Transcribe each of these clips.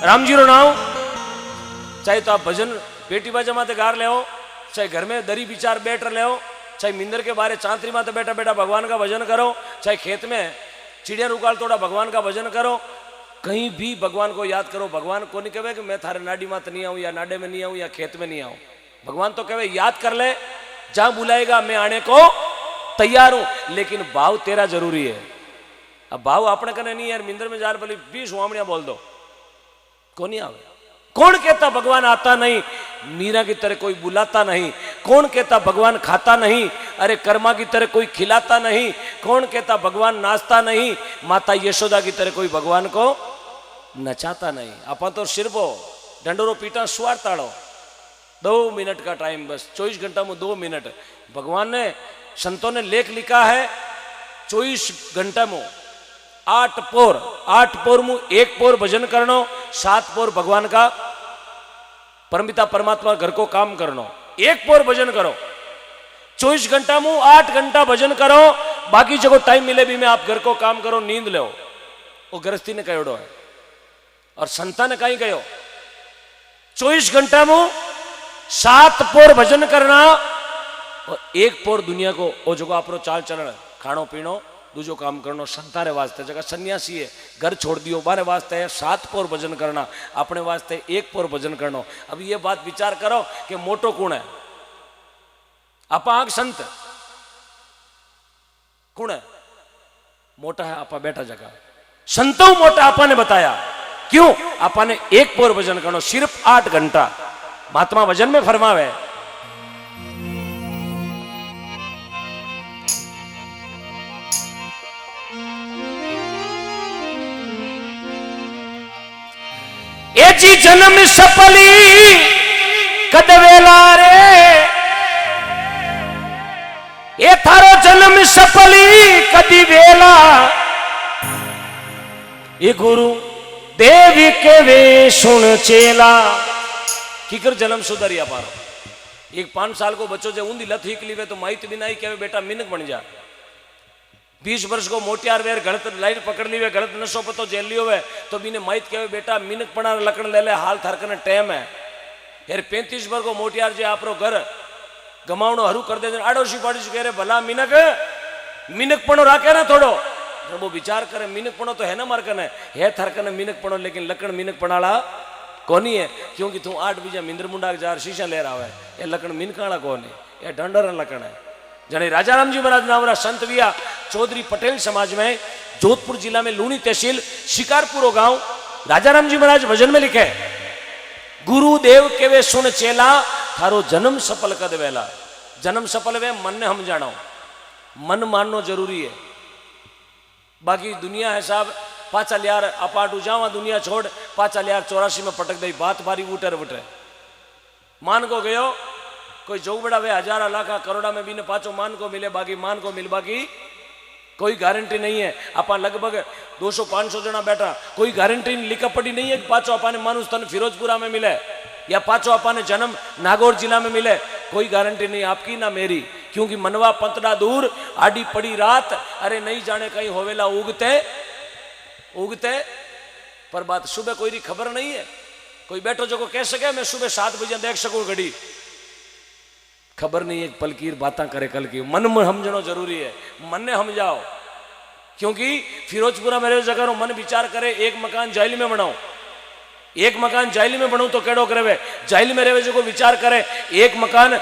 राम जी रो नाम चाहे तो आप भजन बेटी बाजा माते गार ले, चाहे घर में दरी विचार बैठ ले, चाहे मिंदर के बारे चांतरी माते बैठा बैठा भगवान का भजन करो, चाहे खेत में चिड़िया रुकाल तोड़ा भगवान का भजन करो, कहीं भी भगवान को याद करो। भगवान को नहीं कहे कि मैं थारे नाडी मात नहीं आऊं या नाडे में नहीं आऊं या खेत में नहीं आऊं। भगवान तो कहे याद कर ले, जहां बुलाएगा मैं आने को तैयार हूं, लेकिन भाव तेरा जरूरी है। अब भाव अपने कने नहीं यार, मिंदर में जार भले 20 वामड़िया बोल दो, कौन नहीं आवे। कौन कहता भगवान आता नहीं? मीरा की तरह कोई बुलाता नहीं। कौन कहता भगवान खाता नहीं? अरे कर्मा की तरह कोई खिलाता नहीं। कौन कहता भगवान नाचता नहीं? माता यशोदा की तरह कोई भगवान को नचाता नहीं। अपन तो सिर्फ डंडोरो पीटा सुवारताड़ो, 2 मिनट का टाइम, बस 24 घंटा में 2 मिनट। भगवान ने, संतों ने लेख लिखा है 24 घंटा में 8 पोर में 1 पोर भजन करनो, 7 पोर भगवान का परमपिता परमात्मा घर को काम करनो। 1 पोर भजन करो, 24 घंटा में 8 घंटा भजन करो, बाकी जगह टाइम मिले भी में आप घर को काम करो, नींद लो। वो गृहस्थी ने कहो है और संता ने कहीं कहो 24 घंटा में 7 पोर भजन करना और 1 पोर दुनिया को वो जगह आप चाल चलन खाणो पीणो दूजो काम करनो संतारे वास्ते। जगह सन्यासी है घर छोड़ दियो बारे वास्ते है 7 पोर भजन करना, अपने वास्ते 1 पोर भजन करनो। अब ये बात विचार करो कि मोटो कौन है? आपा आंख संत कौन है? मोटा है आपा बैठा जगह। संतों मोटा आपा ने बताया, क्यों? आपा ने 1 पोर भजन करनो, सिर्फ 8 घंटा। महात्मा भजन में फरमावे ए जी जन्म सफली कदवेला रे, ए थारो जन्म सफली कदी वेला, ये गुरु देवी के वे सुन चेला। किकर जन्म सुधरिया पारो। एक 5 साल को बच्चों से ऊंधी लत हिक लीवे तो माइत भी नहीं कहे बेटा मिनक बन जा। 20 वर्ष को मोटियार वेर गलत लाइट पकड़ ली वे, गलत नशो पतो जेल लियो वे तो भी ने माइत कहे बेटा मिनक पड़ा लकड़ ले ले, हाल थरकने टाइम है यार। 35 वर्ष को मोटियार जे आपरो घर गमावणो हरू कर दे, आड़ोशी पाड़ोशी कह रहे भला मिनक मिनक पणो राखे ना थोड़ो। जब वो विचार करे मिनक पणो तो है ना मार कने है थरकने मिनक पणो, लेकिन लकड़ मिनक पणाला कोनी है, क्योंकि तू 8 बीजा मिंद्र मुंडा जार शीशा ले रहा है। ये लकड़ मिनकाणा कोनी, ये डंडर लकड़ है। जने राजा राम जी महाराज नाम संत विया चौधरी पटेल समाज में जोधपुर जिला में लूणी तहसील शिकारपुर गांव, राजा राम जी महाराज भजन में लिखे गुरुदेव के वे सुन चेला, थारो जन्म सफल कद वेला। जन्म सफल वे मन ने हम जानो, मन माननो जरूरी है। बाकी दुनिया है साहब पाचा लियार अपाटू जावा दुनिया छोड़ पाचा लियार 84 में पटक दई, बात बारी उठर उठे मान को गयो कोई जो बड़ा वे 1000 लाख करोड़ा में भी ने पाचो मान को मिले, बाकी मान को मिल, बाकी कोई गारंटी नहीं है। अपा लगभग 200-500 जना बैठा, कोई गारंटी लिखा पड़ी नहीं है कि पाचो अपा ने मानुस तन फिरोजपुरा में मिले या पाचो अपा ने जन्म नागौर जिला में मिले, कोई गारंटी नहीं आपकी ना मेरी। क्योंकि मनवा पंतड़ा दूर आडी पड़ी रात, अरे नहीं जाने कहीं होवेला उगते उगते, पर बात सुबह कोई री खबर नहीं है। कोई बैठो जो को कह सके मैं सुबह 7 बजे देख सकूं घड़ी, खबर नहीं है पल की बातें करे कल की। मन में समझना जरूरी है, मन ने हम जाओ। क्योंकि फिरोजपुरा मेरे जगह मन विचार करे एक मकान जाइल में बनाओ, एक मकान जाइल में बनू तो केड़ो करे, जाइल में रहे जो विचार करे एक मकान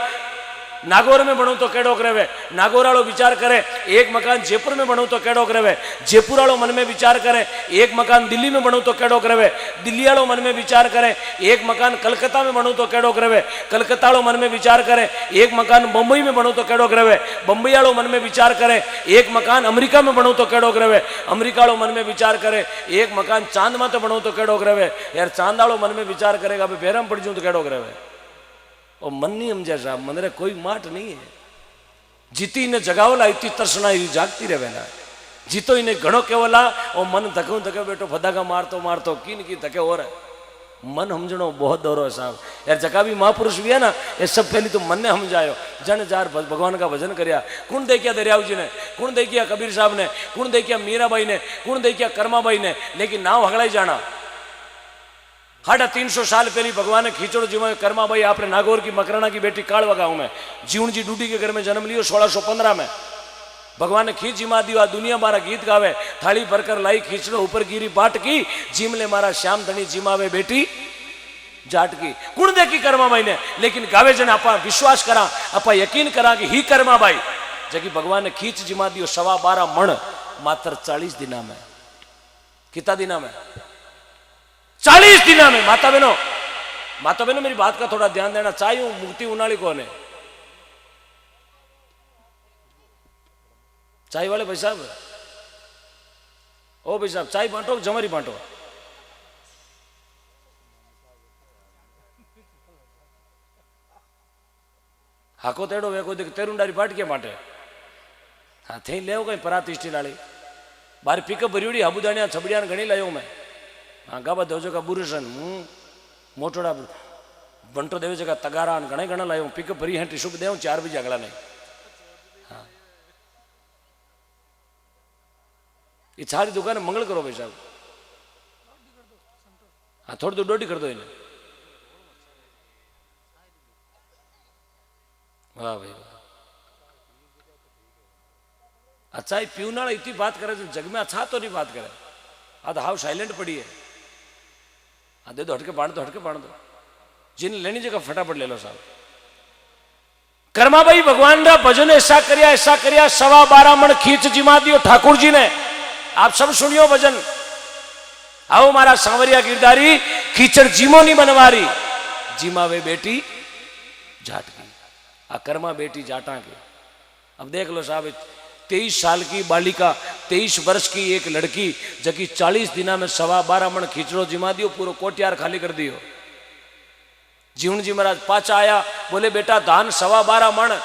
नागौर में बनू तो केड़ो करे, नागौर वालों विचार करे एक मकान जयपुर में बनू तो केड़ो करे, जयपुर वालों मन में विचार करे एक मकान दिल्ली में बनू तो केड़ो करे, दिल्ली वालों मन में विचार करे एक मकान कलकत्ता में बनू तो केड़ो करे, कलकत्ता वालों मन में विचार करे एक मकान बम्बई में बनू तो केड़ो करे, बम्बई वालों मन में विचार करे एक मकान अमेरिका में बनू तो केड़ो करे, अमेरिका वालों मन में विचार करे एक मकान चांद में तो बनू तो केड़ो करे, यार चांद वालों मन में विचार करेगा बेरम पड़ जू तो केड़ो करे। और मन नहीं समझे साहब, मन रे कोई माट नहीं है। जीती ने जगावला इतनी तरसना जागती रहे ना, जीतो इन्हें घणो केवला और मन धक्को धके बेटो फदाका मारतो मारतो किन की धके हो रहा मन समझनो बहुत दौरो है साहब। यार जका भी महापुरुष भी है ना, ये सब पहली तो मन ने समझायो, जन जार भगवान का भजन करिया। कौन देखिया दरियाव जी ने, कौन देखिया कबीर साहब ने, कौन देखिया मीराबाई ने, कौन देखिया कर्माबाई ने, लेकिन नाव हगड़ाई जाना 350 साल पहले भगवान ने खींचड़ो जीवा कर्मा भाई आपने नागौर की मकराना की बेटी कालवा गांव में जीवन जी डूडी के घर में जन्म लियो 1615 में। भगवान ने खींच जिमा दियो, आ दुनिया मारा गीत गावे, थाली भरकर लाई खींचड़ो ऊपर गिरी बाट की, जिमले मारा श्याम धनी जिमावे बेटी जाट की। कुण देखी कर्मा भाई ने, लेकिन गावे जन आपा विश्वास करा, आपा यकीन करा कि ही कर्मा भाई जबकि भगवान ने खींच जिमा दियो 12.25 मण मात्र 40 दिना में। कितना दिना में? 40 दिना में। माता बहनों मेरी बात का थोड़ा ध्यान देना चाहिए। मुक्ति उनाली कौन है? चाय वाले भाई साहब, ओ भाई साहब चाय बांटो, जमरी बांटो। हाको तेड़ो वे कोई तेरुंडारी बाट के बांटे। हाँ थे ले कहीं परात स्टील वाली बार पिकअप भरी हबुदाणिया छबड़िया घनी लायो मैं। हाँ गाबा देवजो का बुरसन मोटोड़ा बंटो देवे जगह तगारा घणे घना लायो पिकअप भरी है टिशुप दे 4 बजे अगला नहीं। हाँ ये सारी दुकान मंगल करो भाई साहब। हाँ थोड़ी दूर डोडी कर दो इन्हें। वाह भाई वाह। अच्छा ये पीने वाला इतनी बात करे जग में अच्छा तो नहीं बात करे। आध हाउ साइलेंट पड़ी है। हाँ दे दो, हटके बांट दो, हटके बांट दो। जिन लेनी जगह फटाफट ले लो साहब। कर्मा भाई भगवान रा भजन ऐसा करिया 12.25 मण खींच जिमा दियो ठाकुर जी ने। आप सब सुनियो भजन। आओ मारा सांवरिया गिरधारी खींचड़ जीमो नहीं बनवारी, जिमावे बेटी जाट की। आ कर्मा बेटी जाटा की। अब देख लो साहब 23 साल की बालिका, 23 वर्ष की एक लड़की जबकि 40 दिना में 12.25 मण खींचड़ो जिमा दियो, पूरा कोटियार खाली कर दियो। जीवन जी महाराज पाचा आया, बोले बेटा धान 12.25 मण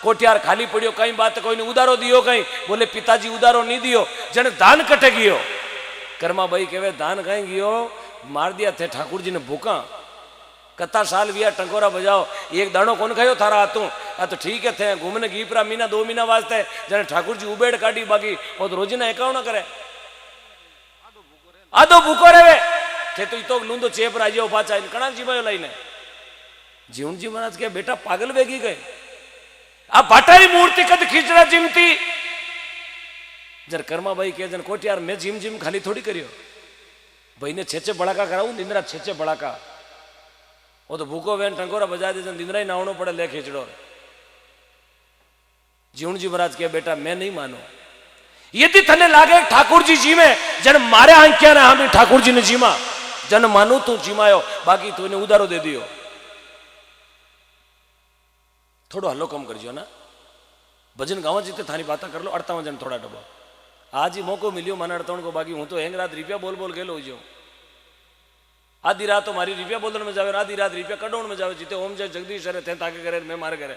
कोटियार खाली पड़ियो, कई बात कोई नहीं उदारो दियो कहीं। बोले पिताजी उदारो नहीं दियो, जन धान कटे गियो। कर्मा भाई कहे धान कहीं गियो, मार दिया थे ठाकुर जी ने भूखा। कत्ता साल विया टंकोरा बजाओ, एक दाणो कौन खायो थारा हाथों। आ तो ठीक है थे घूमने की पूरा महीना 2 महीना वास्ते जने ठाकुर जी उबेड़ काटी, बाकी वो तो रोजी ना एकावना करे। आधो भूखो रहे थे तो इतो लूंदो चेप राजियो पाचा इन कणा जीवायो लाइने। जीवन जी महाराज के बेटा पागल वेगी गए। आ भाटारी मूर्ति कद खींचड़ा जिमती। जर कर्मा भाई के जन कोटियार मैं जिम खाली थोड़ी करियो। भाई ने 6 बड़ाका कराऊ, निंद्रा 6 बड़ाका। वो तो भूखो वेन टंकोरा बजा दे, निंद्रा ही नावनो पड़े ले खींचड़ो। जीवन जी महाराज के बेटा मैं नहीं मानो। यदि थने लागे ठाकुर जी में जन मारे आंखिया ने हम ठाकुर जी ने जीमा, जन मानू तू जीमायो, बाकी तूने उदारो दे दियो। थोड़ो हल्लो कम करजो ना। भजन गावा जीते थारी बात कर लो। 58 जन थोड़ा डबो आज ही मौको मिलियो माना 58 को, बाकी हूं तो हेंग रात रुपया बोल बोल गेलो जो। आधी रात तो मारी रुपया बोलने में जावे, आधी रात रुपया कटोण में जावे। जीते ओम जय जगदीश रे थे ताके करे मैं मारे करे।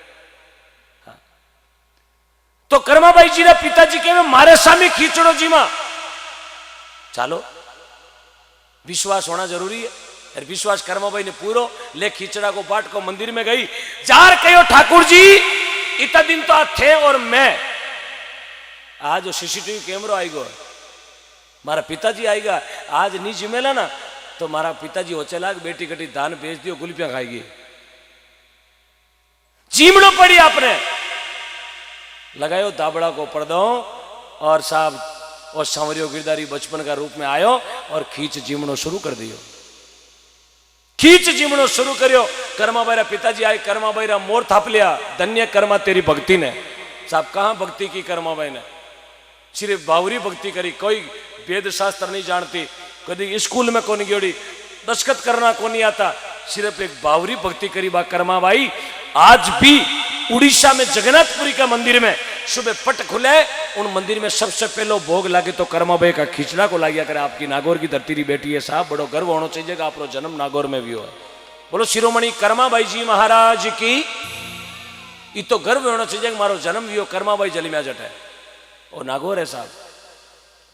हाँ तो कर्मा भाई जी रे पिताजी के मारे सामी खींचड़ो जी मां। चलो विश्वास होना जरूरी है। और विश्वास कर्मा भाई ने पूरो ले खींचड़ा को बाट को मंदिर में गई। जार कहो ठाकुर जी इतना दिन तो थे और मैं आज सीसीटीवी कैमरो आएगा, मारा पिताजी आएगा आज नहीं जिमेला ना तो मारा पिताजी हो चला बेटी कटी धान बेच दियो, गुलपिया खाएगी। जीमड़ो पड़ी आपने लगायो दाबड़ा को पर्दो और साहब और सांवरियो गिरधारी बचपन का रूप में आयो और खींच जीमणो शुरू कर दियो। खींच जीमणो शुरू करियो। कर्मा भाईरा पिताजी आए, कर्मा भाईरा मोर थाप लिया। धन्य कर्मा तेरी भक्ति ने। साहब कहां भक्ति की कर्मा भाई ने? सिर्फ बावरी भक्ति करी, कोई वेद शास्त्र नहीं जानती, कभी स्कूल में कौन गयोड़ी, दस्खत करना कौन नहीं आता, सिर्फ एक बावरी भक्ति करी बा कर्मा भाई। आज भी उड़ीसा में जगन्नाथपुरी का मंदिर में सुबह पट खुले, उन मंदिर में सबसे पहले भोग लागे तो कर्मा भाई का खींचड़ा को लागिया करे। आपकी नागौर की धरती री बेटी है साहब, बड़ो गर्व होना चाहिए कि आपको जन्म नागौर में भी हो। बोलो शिरोमणि कर्मा भाई जी महाराज की। ये तो गर्व होना चाहिए कि मारो जन्म भी हो कर्मा भाई जलिमिया जट है और नागौर है साहब।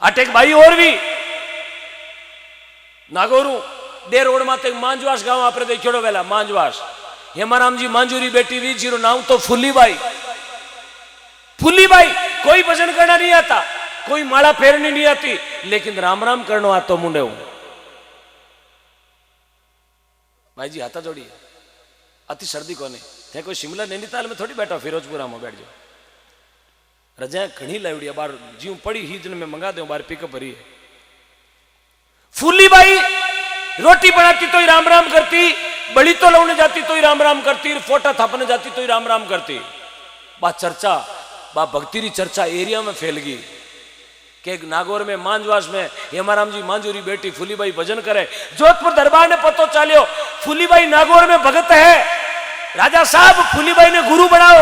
अटेक भाई और भी नागौरू दे रोड माते मांजवास गांव आपने देखियो वेला मांजवास हेमाराम जी मांजूरी बेटी वी जीरो नाम तो फुल्ली बाई। फुल्ली बाई कोई भजन करना नहीं आता, कोई माला फेरनी नहीं आती, लेकिन राम राम करना आता मुंडे हूं। भाई जी हाथा जोड़िए, अति सर्दी को नहीं थे, कोई शिमला नैनीताल में थोड़ी बैठा, फिरोजपुरा में बैठ जाओ। रजाएं घनी लावड़ी बार जीव पड़ी ही जन में मंगा दो, बार पिकअप भरी है। फूली बाई रोटी बनाती तो ही राम राम करती, बड़ी तो लौने जाती तो ही राम राम करती, फोटा थापने जाती तो ही राम राम करती। बा चर्चा, बा भक्ति री चर्चा एरिया में फैल गई कि नागौर में मांजवास में हेमाराम जी मांजूरी बेटी फूलीबाई भजन करे। जोधपुर दरबार ने पतो चालियो फूलीबाई नागौर में भगत है, राजा साहब फूलीबाई ने गुरु बनाओ।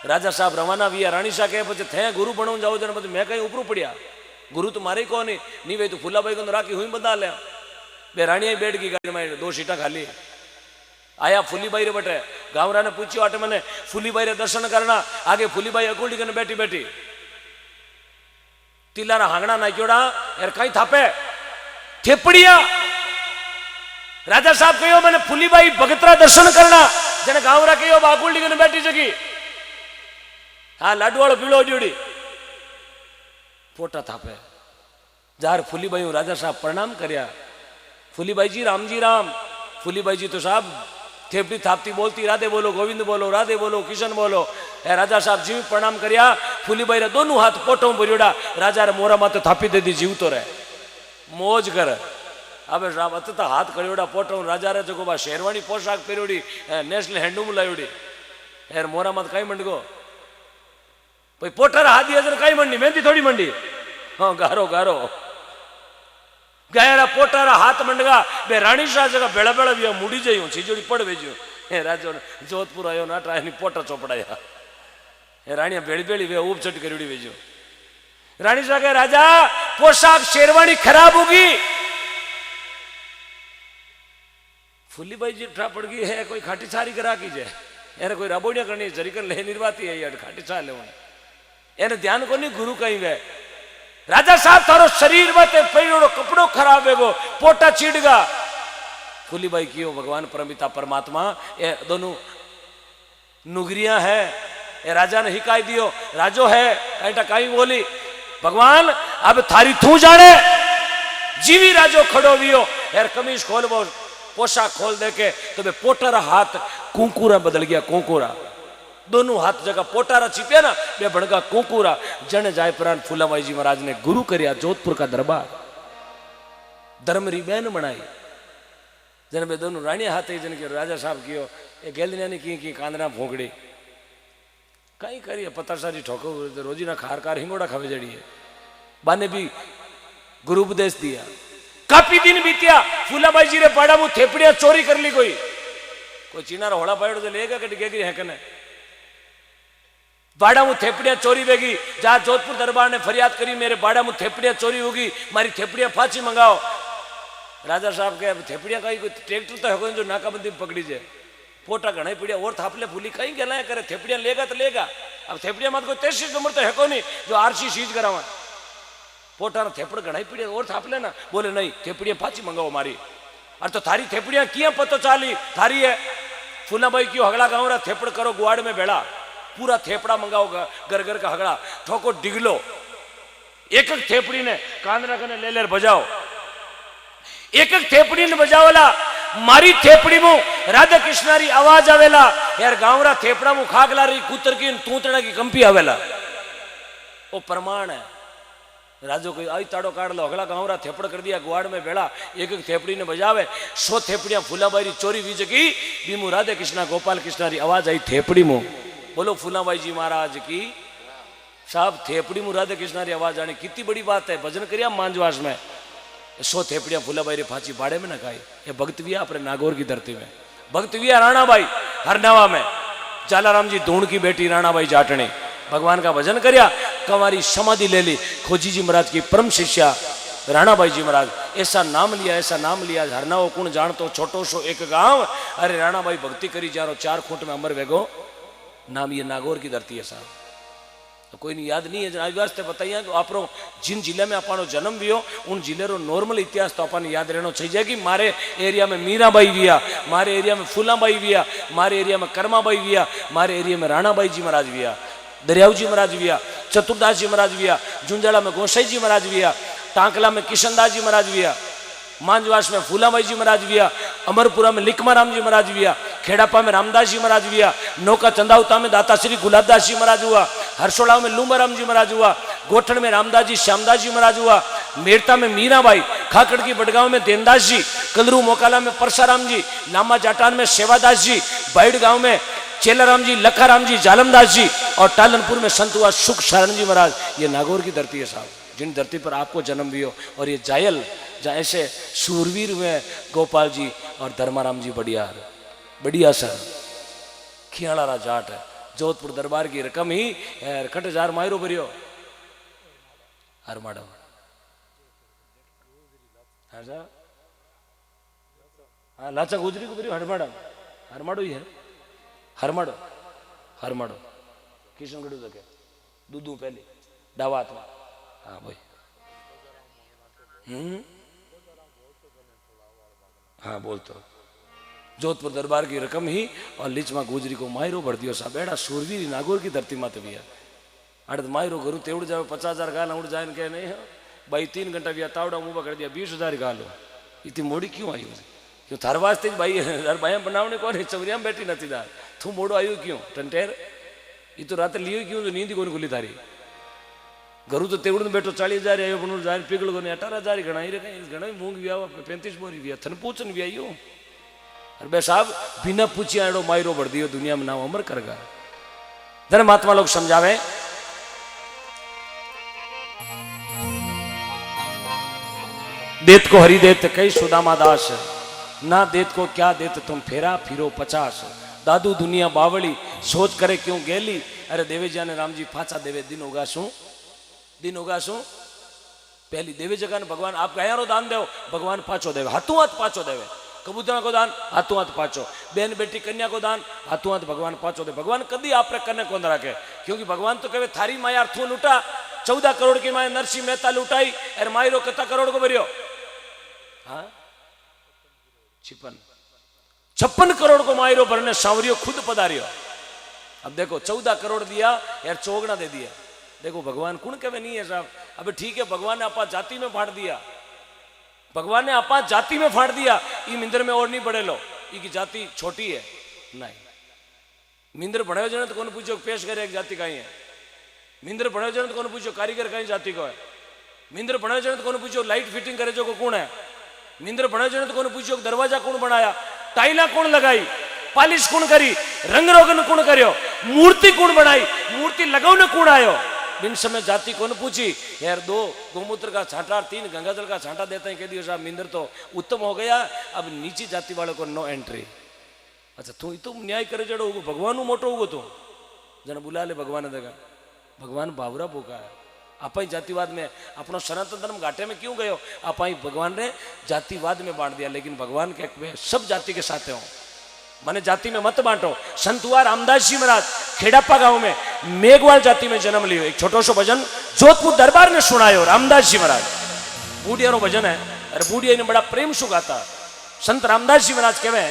राजा साहब रवाना भी रानी शाह कहे पछे थे गुरु बनाऊ जाओ जन, मैं कहीं ऊपर पड़िया, गुरु तो मारे को नहीं भाई, तो फूलाबाई को राखी हुई बता लिया। बे रानी बैठ गई गाड़ी में, 2 सीटा खाली आया। फूलीबाई रे बटे गावरा ने पूछियो आटे मैंने फूलीबाई रे दर्शन करना, आगे फूलीबाई अकोली कने बैठी बैठी तिलारा हांगड़ा नाक्योड़ा यार कहीं थापे थेपड़िया। राजा साहब कहो मैंने फूलीबाई भगतरा दर्शन करना, जने गावरा कहो बाकुली कने बैठी जगी। हाँ लाडू वालों पीड़ो जोड़ी फोटा थापे जार फूलीबाई राजा साहब प्रणाम करया। फूलीबाई जी राम, फूलीबाई जी तो साहब थेपड़ी थापती बोलती राधे बोलो गोविंद बोलो राधे बोलो किशन बोलो। है राजा साहब जीव प्रणाम करया। फूलीबाई रे दोनों हाथ पोटो भरियोड़ा, राजा रे मोरा माथे थापी दे दी, जीव तो रहे मौज कर। अब साहब अत हाथ करियोड़ा पोटो, राजा रे जो बा शेरवानी पोशाक पहरियोड़ी, नेशनल हैंडलूम लायोड़ी, यार मोरा माथ कई मंडगो भाई पोटर हाथ दिया कई मंडी मेहंदी थोड़ी मंडी। हाँ गारो गारो गया पोटारा हाथ मंडगा बे रानी शाह जगह बेड़ा बेड़ा भी मुड़ी जाइयो छिजोड़ी पड़ भेजो। हे राजो जोधपुर आयो ना ट्राई पोटा चौपड़ाया, हे रानिया बेड़ी बेड़ी वे उपचट करी भेजो। रानी शाह कहे राजा पोशाक शेरवानी खराब होगी। फूलीबाई जी ठा पड़ गई है, कोई खाटी छारी करा कीजिए, यार कोई रबोड़िया करनी जरी कर ले निर्वाती है यार खाटी छा ले, यार ध्यान को नहीं गुरु कहीं गए। राजा साहब थारो शरीर में पहनो कपड़ो खराब है गो, पोटा चीड़गा। फूलीबाई कियो भगवान परमिता परमात्मा ये दोनों नुगरिया है, ये राजा ने हिकाई दियो राजो है ऐटा कहीं बोली भगवान अब थारी थू जाने। जीवी राजो खड़ो वियो यार कमीज खोल बो पोशाक खोल दे के तो बे पोटारा हाथ कुंकुरा बदल गया, कुंकुरा दोनों हाथ जगह पोटारा छिपे ना बे बड़गा कुंकुरा। जन जाय प्राण फूलाबाई जी महाराज ने गुरु करया जोधपुर का दरबार, धर्म री बहन बनाई। जन बे दोनों रानिया हाथ जन के राजा साहब कियो ये गेलनिया ने की कांदना भोंकड़ी कहीं करिए पता सारी ठोको रोजी ना खार कार हिंगोड़ा खावे जड़ी है। बाने भी गुरु उपदेश दिया। काफी दिन बीतिया फूलाबाई जी रे पाड़ा मु थेपड़िया चोरी कर ली, कोई चीनारा होड़ा पायड़ तो लेगा कट गेगी है कने बाड़ा मु थेपड़िया चोरी वेगी। जहां जोधपुर दरबार ने फरियाद करी मेरे बाड़ा मु थेपड़िया चोरी होगी, मारी थेपड़िया फांसी मंगाओ। राजा साहब के थेपड़िया कहीं कोई ट्रैक्टर तो है जो नाकाबंदी में पकड़ी जाए, पोटा घना पीड़िया और थापले फूली कहीं गला करे, थेपड़िया लेगा तो लेगा। अब थेपड़िया मत कोई 33 नंबर तो है को नहीं जो आरसी सीज करावा, पोटा थेपड़ घना पीड़िया और थापले ना, बोले नहीं थेपड़िया फांसी मंगाओ मारी। और तो थारी थेपड़िया किया पतो चाली थारी है। फूलाबाई क्यों हगड़ा गाँव रहा थेपड़ करो गुआड़ में बेड़ा, पूरा थेपड़ा मंगाओ घर घर का हगड़ा ठोको डिगलो, एक एक थेपड़ी ने कांदरा कने ले बजाओ, एक एक थेपड़ी ने बजावला। मारी थेपड़ी मु राधा कृष्णारी आवाज आवेला, यार गाँवरा थेपड़ा मु खागला रही कूतर की तूतड़ा की कंपी आवेला। वो प्रमाण है। राजो कोई आई ताड़ो काट लो अगला गाँवरा थेपड़ कर दिया गुआड़ में बेड़ा, एक एक थेपड़ी ने बजावे। 100 थेपड़ियां फूलाबाई चोरी हुई जगी बीमू राधे कृष्णा गोपाल कृष्णारी आवाज आई थेपड़ी मु। बोलो फूलाबाई जी महाराज की साहब थेपड़ी मु राधे कृष्णारी आवाज आनी कितनी बड़ी बात है। भजन करिया मांजवास में 100 थेपड़ियां फूलाबाई रे फांसी बाड़े में न खाई। ये भक्त विया अपने नागौर की धरती में, भक्त विया राणाबाई हरनावा में, जालाराम जी धूण की बेटी राणाबाई जाटणी भगवान का भजन करिया, कंवारी समाधि ले ली। खोजी जी महाराज की परम शिष्या राणाबाई जी महाराज, ऐसा नाम लिया ऐसा नाम लिया हरनाओ कुण जानतो छोटो सो एक गांव। अरे राणाबाई भक्ति करी जा रो 4 खूंट में अमर वेगो नाम, ये नागौर की धरती है साहब। तो कोई नहीं याद नहीं है वास्ते बताइए तो आप जिन जिले में अपनो जन्म भी हो उन जिले रो नॉर्मल इतिहास तो अपन याद रहना चाहिए कि मारे एरिया में मीराबाई विया, मारे एरिया में फूलाबाई विया, मारे एरिया में कर्माबाई विया, मारे एरिया में राणाबाई जी महाराज विया, दरियाऊ जी महाराज विया, चतुरदास जी महाराज विया, जुंजाड़ा में गोसाई जी महाराज विया, टांकला में किशनदास जी महाराज विया, मांजवास में फूलाबाई जी महाराज विया, अमरपुरा में लिकमा राम जी महाराज हुआ, खेड़ापा में रामदास जी महाराज हुआ, नौका चंदावता में दाता श्री गुलाबदास जी महाराज हुआ, हरसोड़ा में लूंबा राम जी महाराज हुआ, गोठन में रामदास जी श्यामदास जी महाराज हुआ, मेरता में मीराबाई, खाकड़ की बड़गांव में देनदास जी, कलरू मोकाला में परसाराम जी, लामा जाटान में सेवादास जी, बाइड गांव में चेलाराम जी, लखाराम जी, जालमदास जी और टालनपुर में संत हुआ सुख शरण जी महाराज। ये नागौर की धरती है साहब, जिन धरती पर आपको जन्म भी हो। और ये जायल जहाँ ऐसे सूरवीर हुए गोपाल जी और धर्माराम जी बढ़िया बढ़िया सर खियाड़ा जाट है। जोधपुर दरबार की रकम ही खट हजार मायरो भरियो हरमाड़ो हाँ लाचा गुजरी को भरियो हरमाड़ा हरमाड़ो ही है हरमाड़ो हरमाड़ो किशनगढ़ तक दूधू पहले दावात में हाँ भाई हाँ बोलते हो। जोधपुर दरबार की रकम ही और लिचमा गुजरी को मायरो भर दियो साहब एड़ा सूरवीर नागौर की धरती माते भी है अड़ मायरो करूँ तेवड़ जाओ 50,000 गाल उड़ जाए कह नहीं है भाई 3 घंटा भी तावड़ा मुँह कर दिया 20,000 गालो इतनी मोड़ी क्यों आई क्यों थार वास्ते भाई यार भाई बनावने कौन चवरिया में बैठी नहीं दार तू मोड़ो आयु क्यों टंटेर ये तो रात लियो क्यों तो नींद कौन खुली थारी घरू तो तेवड़ में बैठो 40,000 आयो पण जार पिघल को 18,000 गणाई रे कहीं गणाई मूंग भी आओ 35 बोरी भी थन पूछन भी आयो अरे बे साहब बिना पूछे एड़ो मायरो भर दियो दुनिया में नाम अमर करगा। धर्मात्मा लोग समझावे देत को हरि देत कई सुदामा दास ना देत को क्या देत तुम फेरा फिरो 50 दादू दुनिया बावली सोच करे क्यों गेली अरे देवे जाने राम जी फाचा देवे दिन होगा शू पहली देवे जगह ने भगवान आप गयारो दान देव भगवान पाचो देवे हाथों हाथ पाचो देवे कबूतरा को दान हाथों हाथ पाचो बेन बेटी कन्या को दान हाथों हाथ भगवान पाचो दे भगवान कदी आप कन्या कौन रखे क्योंकि भगवान तो कहे थारी माया अर्थू लूटा 14 करोड़ की माया नरसिंह मेहता लुटाई अरे मायरो कितना करोड़ को भरियो हाँ 56 करोड़ को मायरो भरने सांवरियो खुद पधारियो। अब देखो 14 करोड़ दिया यार चौगना दे दिया। देखो भगवान कौन कहे नहीं है साहब। अब ठीक है भगवान ने आपा जाति में फाड़ दिया भगवान ने आपा जाति में फाड़ दिया ये मिंदर में और नहीं बढ़े लो ये जाति छोटी है नहीं मिंदर बढ़े जन तो कौन पूछो पेश करे एक जाति कहीं है मिंदर बढ़े जन तो कौन पूछो कारीगर कहीं जाति को है मिंदर बढ़े जन तो कौन पूछो लाइट फिटिंग करे जो को कौन है मिंदर बढ़े जन तो कौन पूछो दरवाजा कौन बनाया टाइला कौन लगाई पालिश कौन करी रंग रोगन कौन करियो मूर्ति कौन बनाई मूर्ति लगाने कौन आयो बिन समय जाति कौन पूछी यार 2 गोमूत्र का छांटा 3 गंगाजल का छांटा देते हैं कह दियो साहब मिंदर तो उत्तम हो गया अब नीची जाति वालों को नो एंट्री। अच्छा तू तो न्याय करे जड़ो होगो भगवान मोटो होगो तो जना बुला ले भगवान देगा भगवान बावरा बोका है आप ही जातिवाद में अपना सनातन धर्म घाटे में क्यों गयो आप ही भगवान ने जातिवाद में बांट दिया लेकिन भगवान के सब जाति के साथ हो माने जाति में मत बांटो। संत हुआ रामदास जी महाराज खेड़ापा गांव में मेघवाल जाति में जन्म लियो एक छोटो सो भजन जोधपुर दरबार ने सुनायो रामदास जी महाराज बूढ़िया रो भजन है अरे बूढ़िया ने बड़ा प्रेम सु गाता संत रामदास जी महाराज कहवे